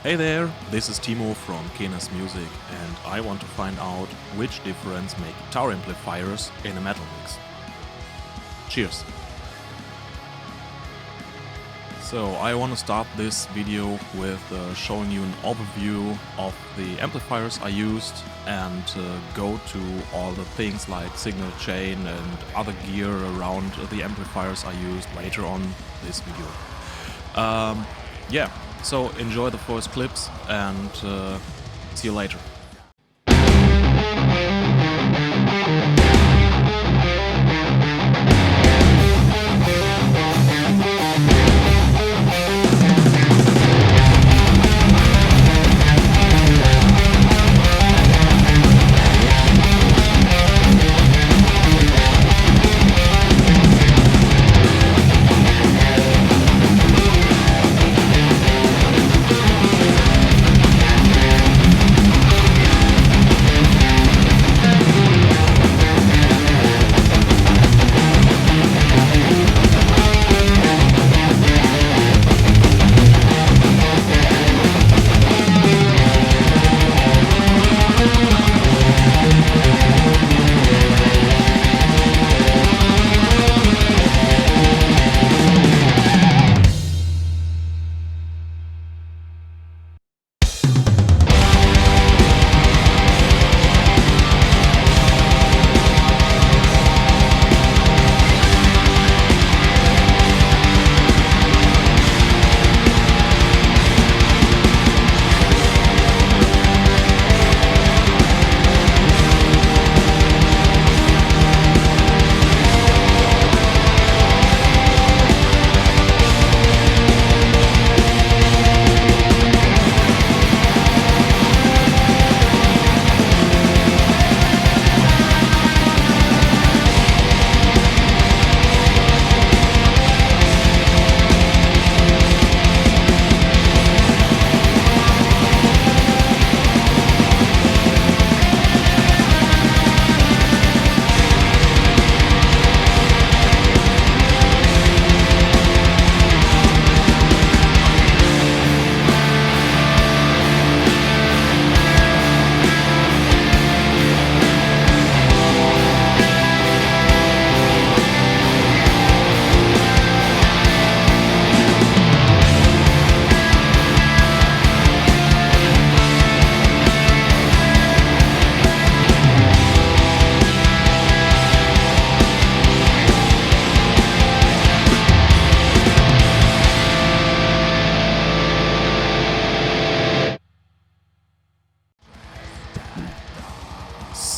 Hey there, this is Timo from Kenas Music, and I want to find out which difference make guitar amplifiers in a metal mix. Cheers! So I want to start this video with showing you an overview of the amplifiers I used and go to all the things like signal chain and other gear around the amplifiers I used later on this video. So enjoy the first clips and see you later.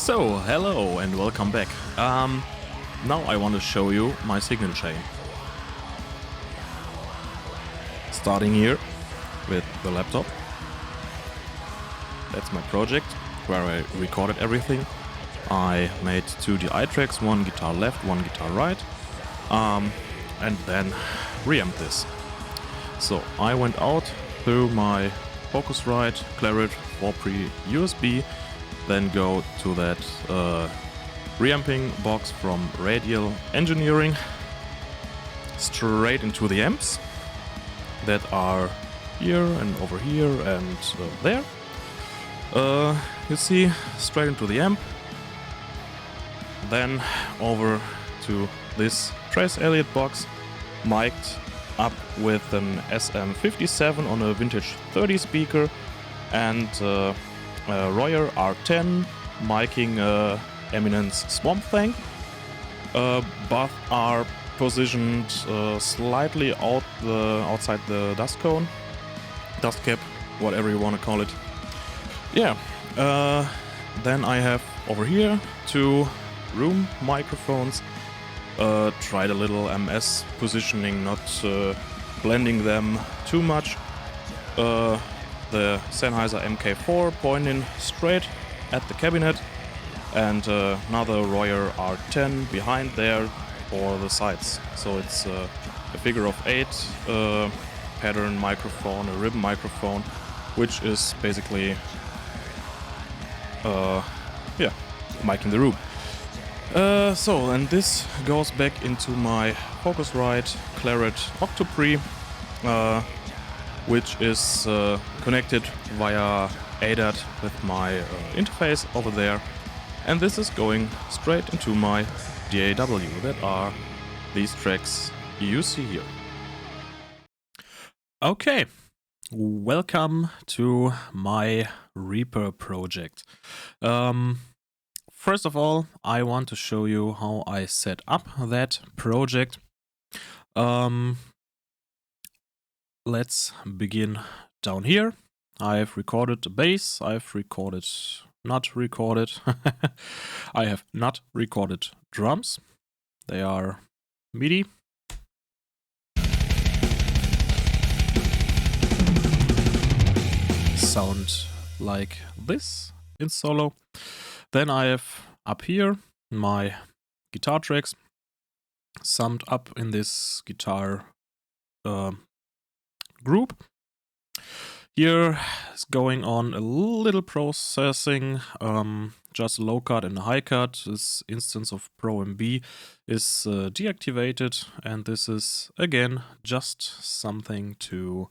So, hello and welcome back. Now I want to show you my signal chain. Starting here with the laptop. That's my project where I recorded everything. I made 2 DI tracks, one guitar left, one guitar right, and then reamped this. So I went out through my Focusrite Claret 4-pre USB, then go to that reamping box from Radial Engineering, straight into the amps that are here and over here and there. You see, straight into the amp, then over to this Trace Elliott box, mic'd up with an SM57 on a vintage 30 speaker and Royer R10 miking Eminence Swamp Thing. Both are positioned slightly outside the dust cone, dust cap, whatever you want to call it. Yeah. Then I have over here 2 room microphones. Tried a little MS positioning, not blending them too much. The Sennheiser MK4 pointing straight at the cabinet, and another Royer R10 behind there for the sides. So it's a figure of 8 pattern microphone, a ribbon microphone, which is basically miking the room. And this goes back into my Focusrite Claret Octopre. which is connected via ADAT with my interface over there. And this is going straight into my DAW. That are these tracks you see here. Okay, welcome to my Reaper project. First of all, I want to show you how I set up that project. Let's begin down here. I've recorded the bass, not recorded. I have not recorded drums. They are MIDI. Sound like this in solo. Then I have up here my guitar tracks summed up in this guitar group. Here is going on a little processing, just low cut and high cut. This instance of Pro MB is deactivated, and this is again just something to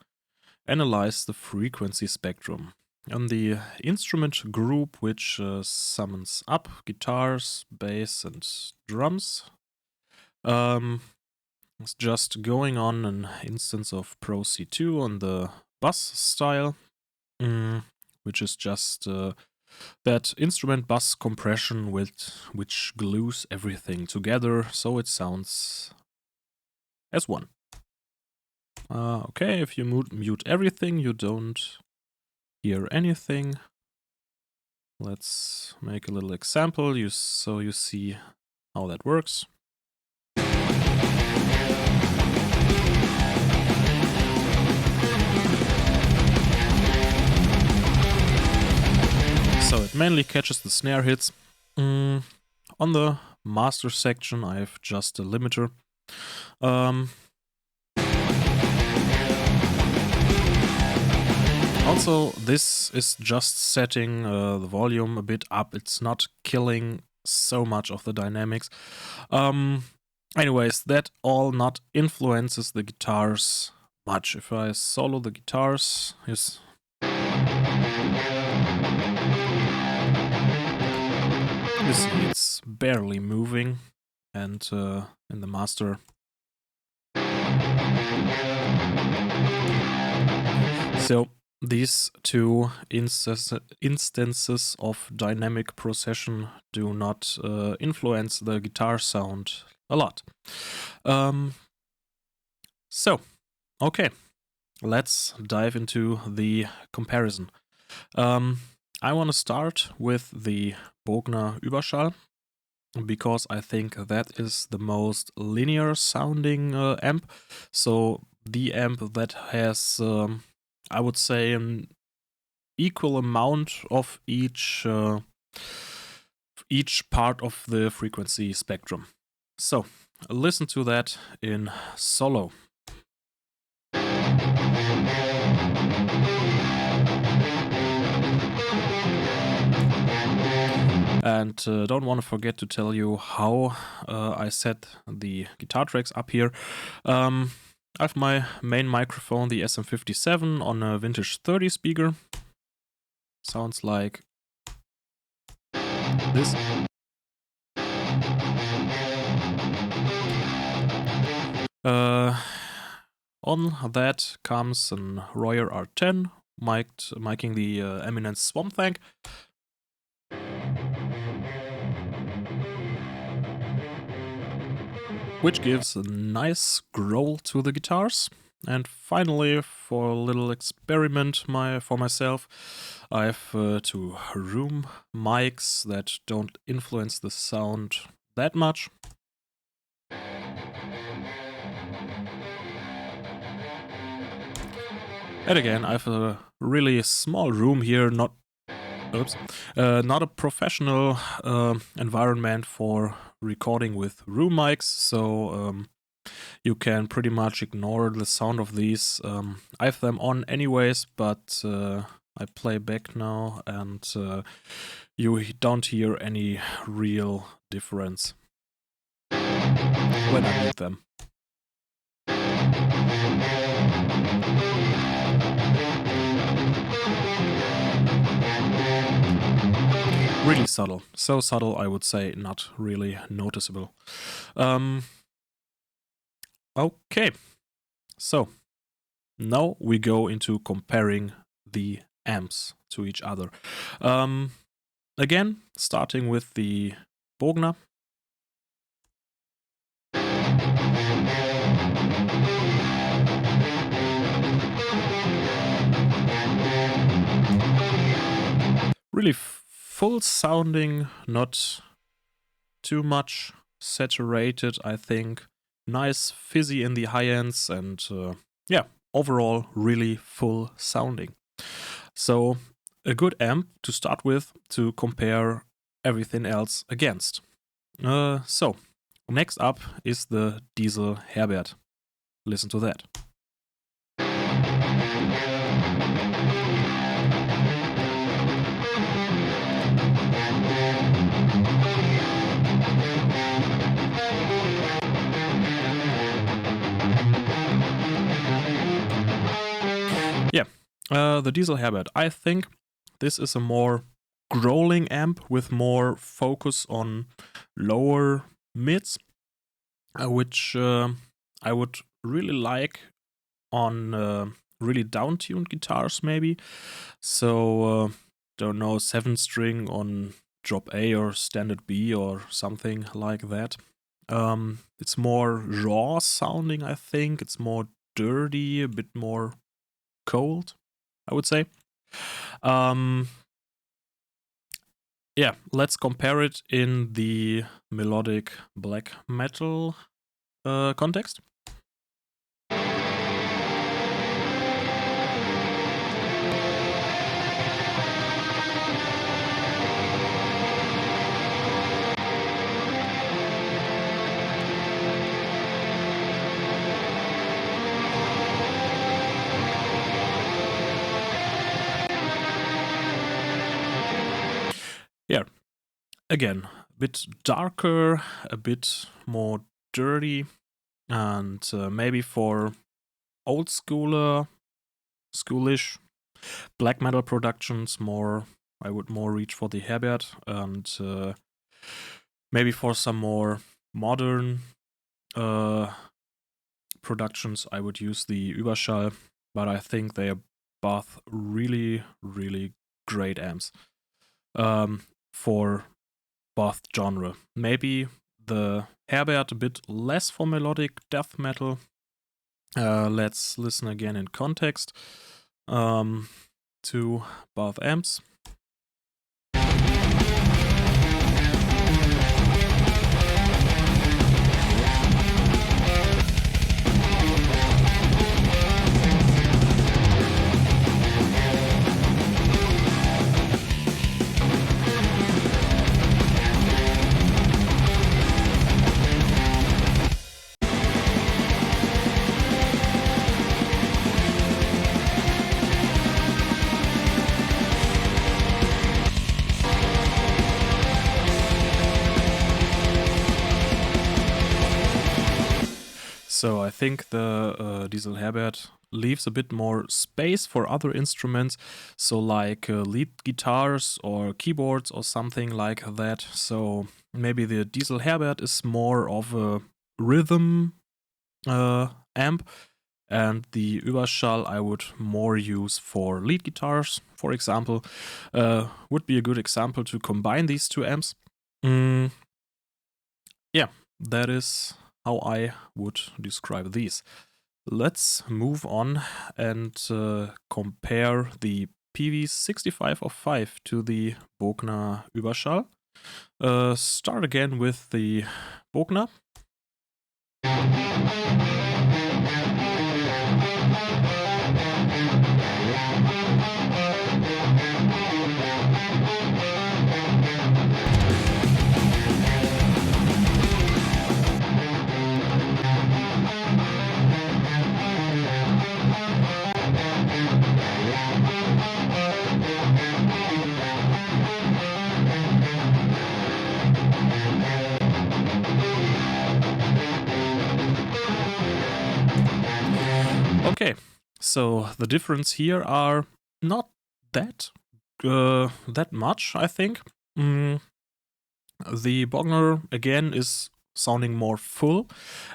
analyze the frequency spectrum. On the instrument group, which summons up guitars, bass, and drums, it's just going on an instance of Pro C2 on the bus style, which is just that instrument bus compression which glues everything together so it sounds as one. Okay, if you mute everything, you don't hear anything. Let's make a little example so you see how that works. So it mainly catches the snare hits. On the master section, I have just a limiter. Also, this is just setting the volume a bit up. It's not killing so much of the dynamics. Anyways, that all not influences the guitars much. If I solo the guitars, you see it's barely moving, and in the master. So these two instances of dynamic procession do not influence the guitar sound a lot. Okay, let's dive into the comparison. I want to start with the Bogner Überschall, because I think that is the most linear sounding amp. So the amp that has, I would say, an equal amount of each part of the frequency spectrum. So listen to that in solo. And don't want to forget to tell you how I set the guitar tracks up here. I have my main microphone, the SM57, on a vintage 30 speaker. Sounds like this. On that comes an Royer R10, miking the Eminence Swamp Thang. Which gives a nice growl to the guitars. And finally, for a little experiment for myself, I have two room mics that don't influence the sound that much. And again, I have a really small room here, not a professional environment for recording with room mics, so you can pretty much ignore the sound of these. I have them on anyways, but I play back now, and you don't hear any real difference when I mute them. really subtle. So subtle, I would say, not really noticeable. Okay, so now we go into comparing the amps to each other. Again, starting with the Bogner. Really full sounding, not too much saturated, I think. Nice fizzy in the high ends, and yeah, overall really full sounding. So a good amp to start with to compare everything else against. So next up is the Diezel Herbert. Listen to that. Yeah, the Diezel Herbert. I think this is a more growling amp with more focus on lower mids, which I would really like on really down-tuned guitars, maybe. So, don't know, 7-string on drop A or standard B or something like that. It's more raw sounding, I think. It's more dirty, a bit more cold, I would say. Yeah, let's compare it in the melodic black metal context. Yeah, again, a bit darker, a bit more dirty, and maybe for old schoolish black metal productions, I would more reach for the Herbert, and maybe for some more modern productions, I would use the Überschall, but I think they are both really, really great amps for both genre. Maybe the Herbert a bit less for melodic death metal. Let's listen again in context to both amps. So I think the Diezel Herbert leaves a bit more space for other instruments, so like lead guitars or keyboards or something like that. So maybe the Diezel Herbert is more of a rhythm amp, and the Überschall I would more use for lead guitars, for example. Would be a good example to combine these two amps. Yeah, that is how I would describe these. Let's move on and compare the Peavey 6505 to the Bogner Überschall. Start again with the Bogner. Okay, so the difference here are not that much, I think. The Bogner again is sounding more full,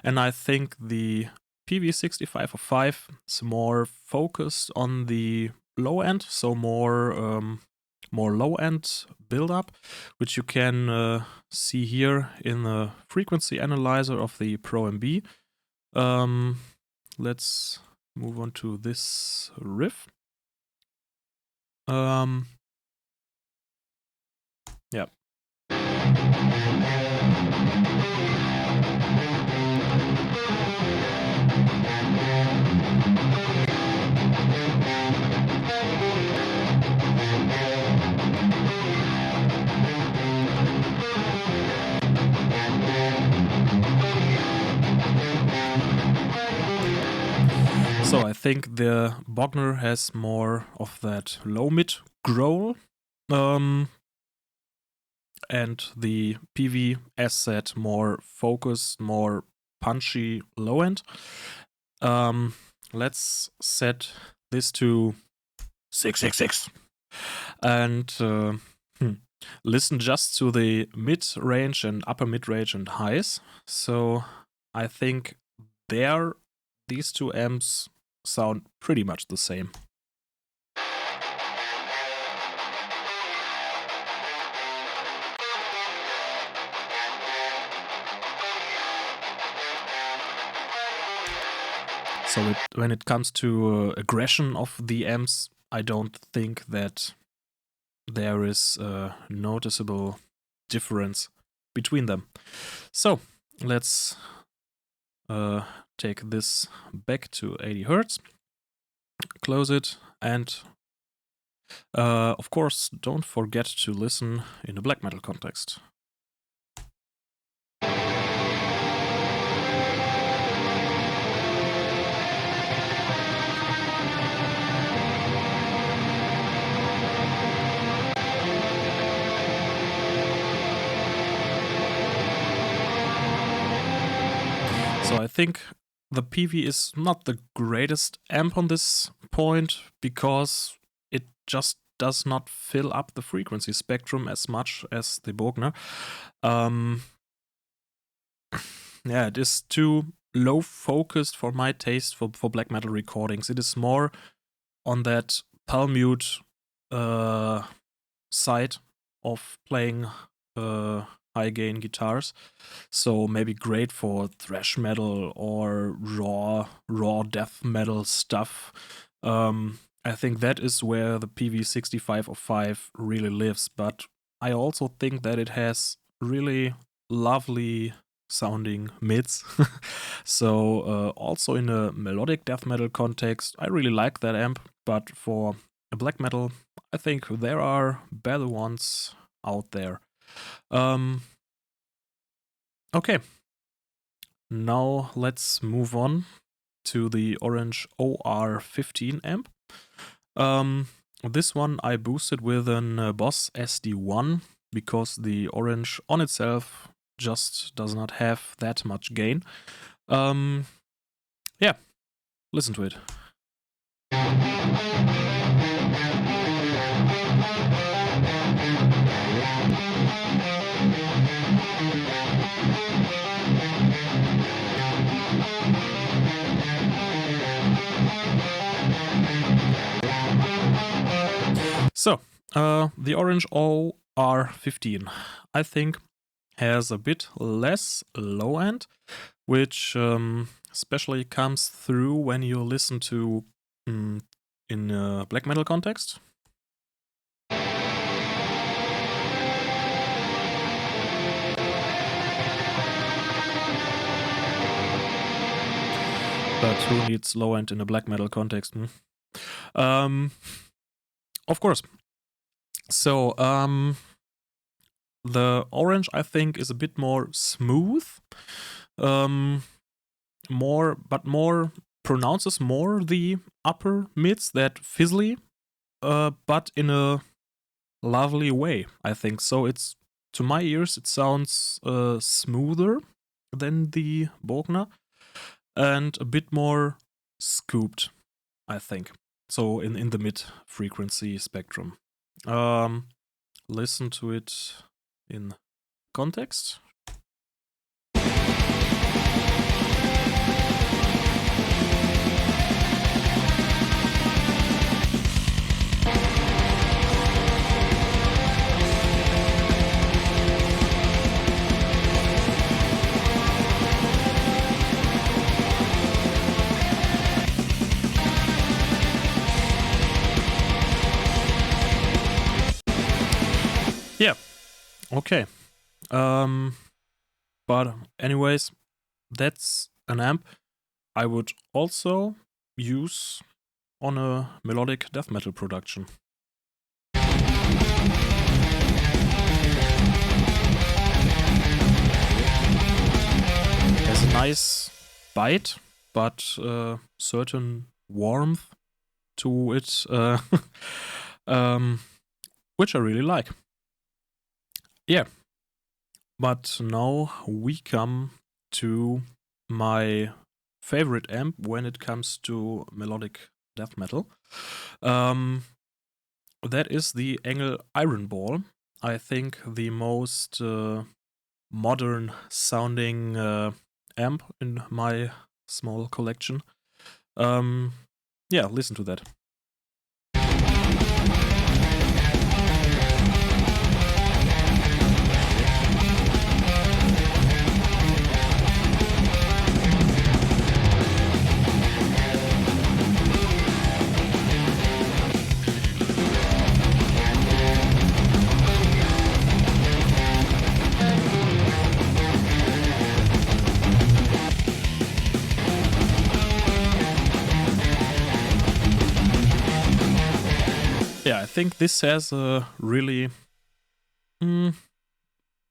and I think the Peavey 6505 is more focused on the low end, so more low end build up, which you can see here in the frequency analyzer of the Pro MB. Let's move on to this riff. Yeah. So I think the Bogner has more of that low-mid growl, and the Peavey, as said, more focused, more punchy low-end. Let's set this to 666 and listen just to the mid-range and upper mid-range and highs. So I think these two amps sound pretty much the same. So when it comes to aggression of the amps, I don't think that there is a noticeable difference between them. So let's take this back to 80 Hertz, close it, and of course don't forget to listen in a black metal context. So I think the Peavey is not the greatest amp on this point because it just does not fill up the frequency spectrum as much as the Bogner. Yeah, it is too low focused for my taste for black metal recordings. It is more on that palm mute side of playing high gain guitars, so maybe great for thrash metal or raw death metal stuff. I think that is where the Peavey 6505 really lives, but I also think that it has really lovely sounding mids. So also in a melodic death metal context, I really like that amp, but for a black metal, I think there are better ones out there. Okay, now let's move on to the Orange OR15 amp. This one I boosted with an Boss SD1 because the Orange on itself just does not have that much gain. Yeah, listen to it. So, the Orange OR15, I think, has a bit less low end, which especially comes through when you listen to in a black metal context. But who needs low end in a black metal context? Of course. So, the Orange, I think, is a bit more smooth, more pronounces more the upper mids, that fizzly, but in a lovely way, I think. So it's, to my ears, it sounds smoother than the Bogner and a bit more scooped, I think. So in the mid frequency spectrum. listen to it in context. Yeah, okay. But anyways, that's an amp I would also use on a melodic death metal production. Has a nice bite, but certain warmth to it, which I really like. Yeah, but now we come to my favorite amp when it comes to melodic death metal. That is the ENGL Ironball. I think the most modern sounding amp in my small collection. Yeah, listen to that. Yeah, I think this has a really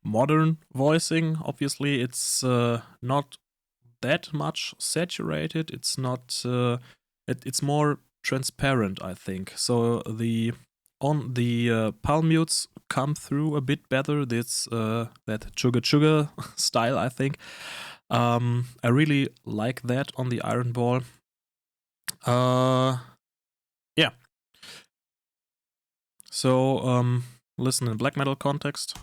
modern voicing. Obviously, it's not that much saturated. It's not. It's more transparent, I think. So the palm mutes come through a bit better. This that chugga chugga style, I think. I really like that on the Ironball. Yeah. So listen in black metal context.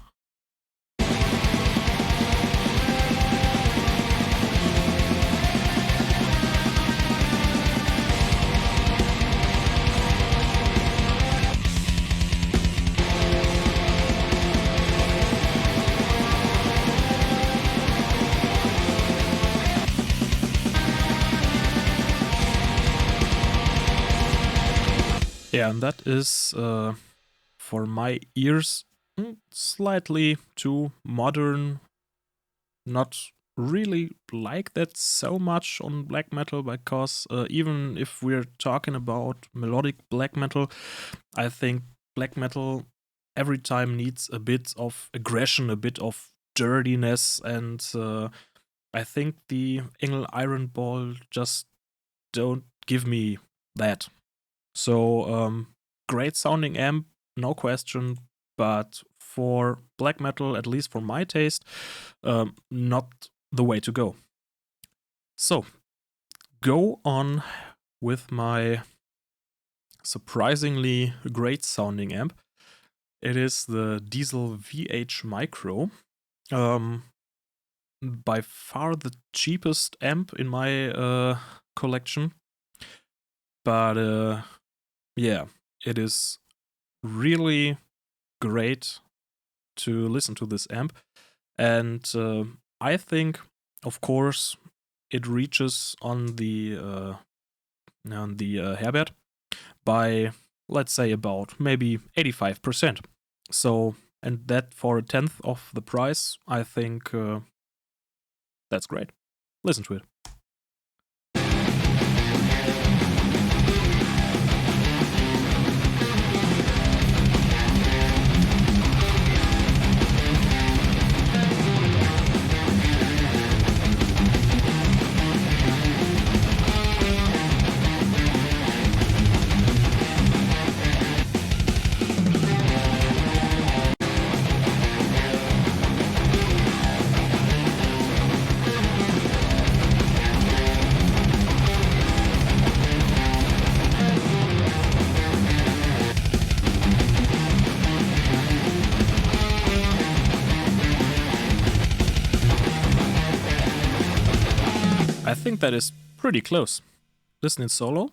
Yeah, and that is for my ears slightly too modern. Not really like that so much on black metal, because even if we're talking about melodic black metal, I think black metal every time needs a bit of aggression, a bit of dirtiness, and I think the ENGL Ironball just don't give me that. So great sounding amp, no question, but for black metal, at least for my taste, not the way to go. So go on with my surprisingly great sounding amp. It is the Diezel VH Micro. By far the cheapest amp in my collection. But yeah, it is really great to listen to this amp. And I think, of course, it reaches on the Herbert by, let's say, about maybe 85%. So, and that for a tenth of the price, I think that's great. Listen to it. think that is pretty close. Listen in solo.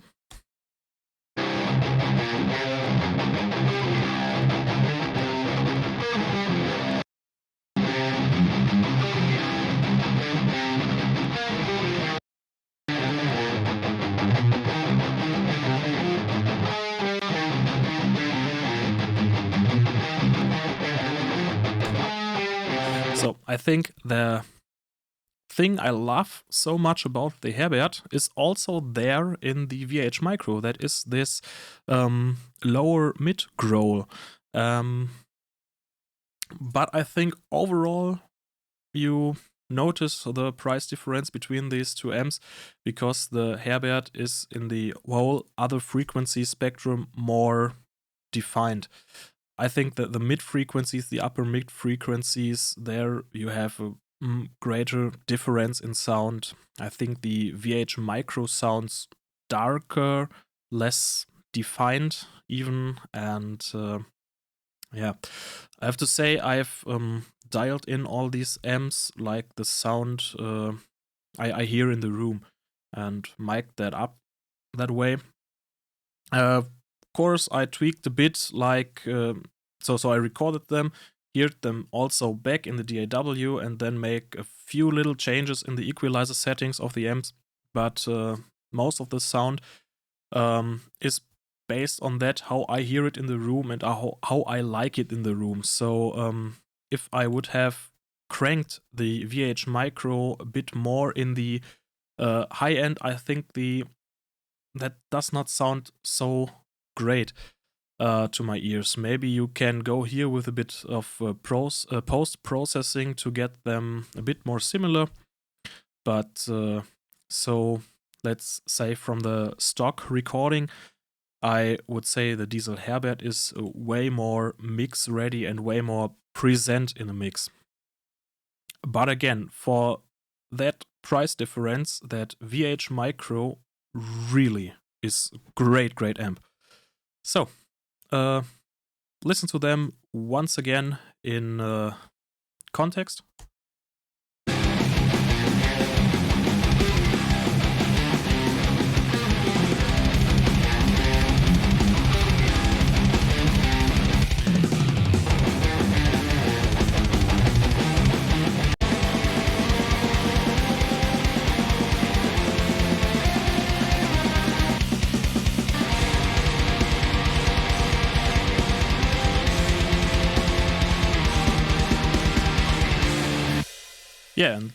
So I think the thing I love so much about the Herbert is also there in the VH Micro. That is this lower mid growl. But I think overall you notice the price difference between these two amps because the Herbert is in the whole other frequency spectrum more defined. I think that the mid frequencies, the upper mid frequencies, there you have a greater difference in sound. I think the VH Micro sounds darker, less defined even, and yeah, I have to say I've dialed in all these amps like the sound I hear in the room and mic'd that up that way. Of course, I tweaked a bit, like so I recorded them, heard them also back in the DAW, and then make a few little changes in the equalizer settings of the amps. But most of the sound is based on that, how I hear it in the room and how I like it in the room. So if I would have cranked the VH Micro a bit more in the high end, I think that does not sound so great to my ears. Maybe you can go here with a bit of post-processing to get them a bit more similar. But so let's say from the stock recording, I would say the Diezel Herbert is way more mix ready and way more present in a mix. But again, for that price difference, that VH Micro really is great amp. So, listen to them once again in context. Yeah, and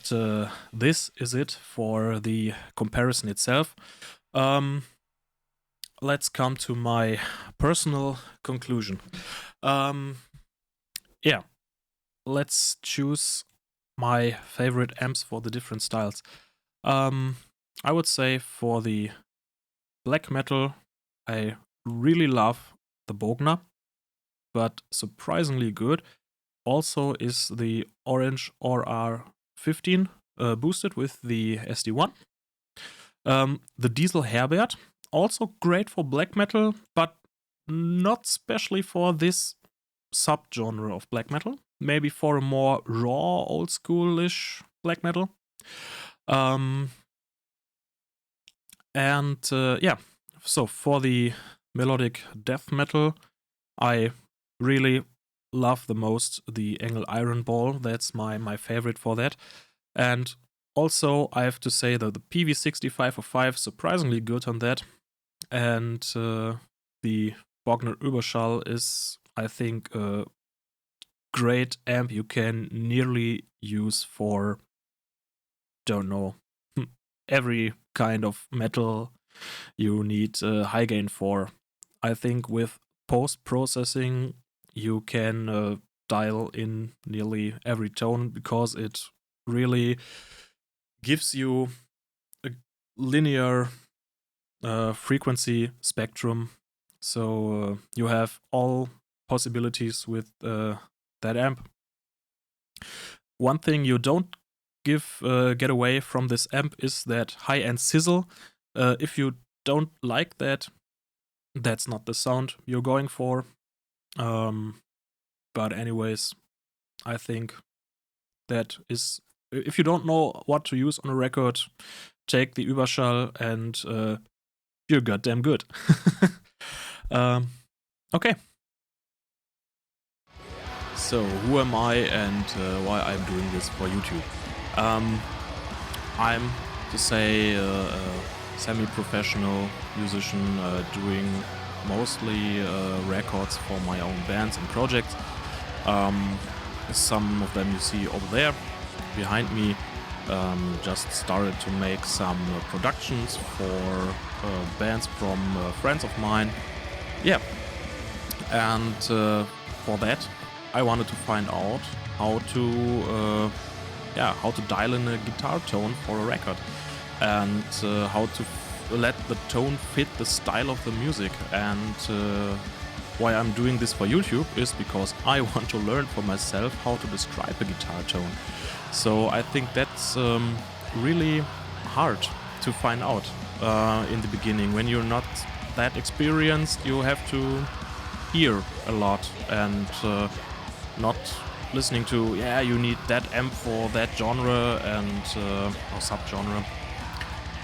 this is it for the comparison itself. Let's come to my personal conclusion. Yeah, let's choose my favorite amps for the different styles. I would say for the black metal, I really love the Bogner, but surprisingly good also is the Orange RR15 boosted with the SD1. The Diezel Herbert, also great for black metal, but not specially for this subgenre of black metal. Maybe for a more raw, old schoolish black metal. Yeah, so for the melodic death metal, I really love the most the ENGL Ironball. That's my favorite for that. And also, I have to say that the Peavey 6505 surprisingly good on that. And the Bogner Überschall is, I think, a great amp you can nearly use for, don't know, every kind of metal you need high gain for. I think with post-processing, you can dial in nearly every tone because it really gives you a linear frequency spectrum. So you have all possibilities with that amp. One thing you don't get away from this amp is that high-end sizzle. If you don't like that, that's not the sound you're going for. But anyways, I think that is, if you don't know what to use on a record, take the Überschall and you're goddamn good. Okay. So, who am I and why I'm doing this for YouTube? I'm, to say, a semi-professional musician doing mostly records for my own bands and projects. Some of them you see over there behind me. Just started to make some productions for bands from friends of mine. Yeah, and for that I wanted to find out how to dial in a guitar tone for a record, and how to let the tone fit the style of the music. And why I'm doing this for YouTube is because I want to learn for myself how to describe a guitar tone. So I think that's really hard to find out in the beginning. When you're not that experienced, you have to hear a lot and not listening to, yeah, you need that amp for that genre and or subgenre.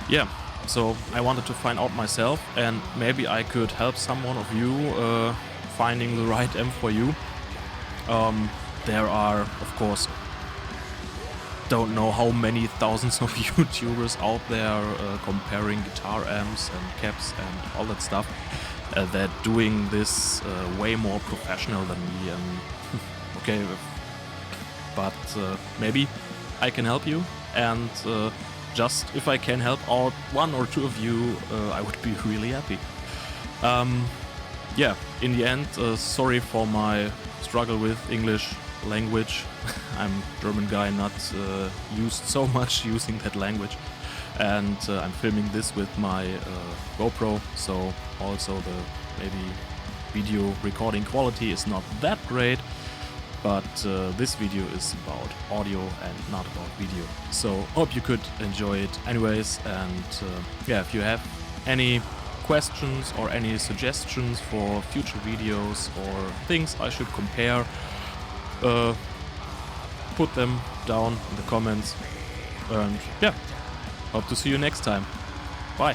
Yeah, so I wanted to find out myself, and maybe I could help someone of you finding the right amp for you. There are, of course, don't know how many thousands of YouTubers out there comparing guitar amps and caps and all that stuff. They're doing this way more professional than me. Okay, but maybe I can help you, and just if I can help out one or two of you, I would be really happy. Yeah, in the end, sorry for my struggle with English language. I'm a German guy, not used so much using that language, and I'm filming this with my GoPro, so also the maybe video recording quality is not that great, but this video is about audio and not about video, so hope you could enjoy it anyways. And yeah, if you have any questions or any suggestions for future videos or things I should compare, put them down in the comments, and yeah, hope to see you next time. Bye.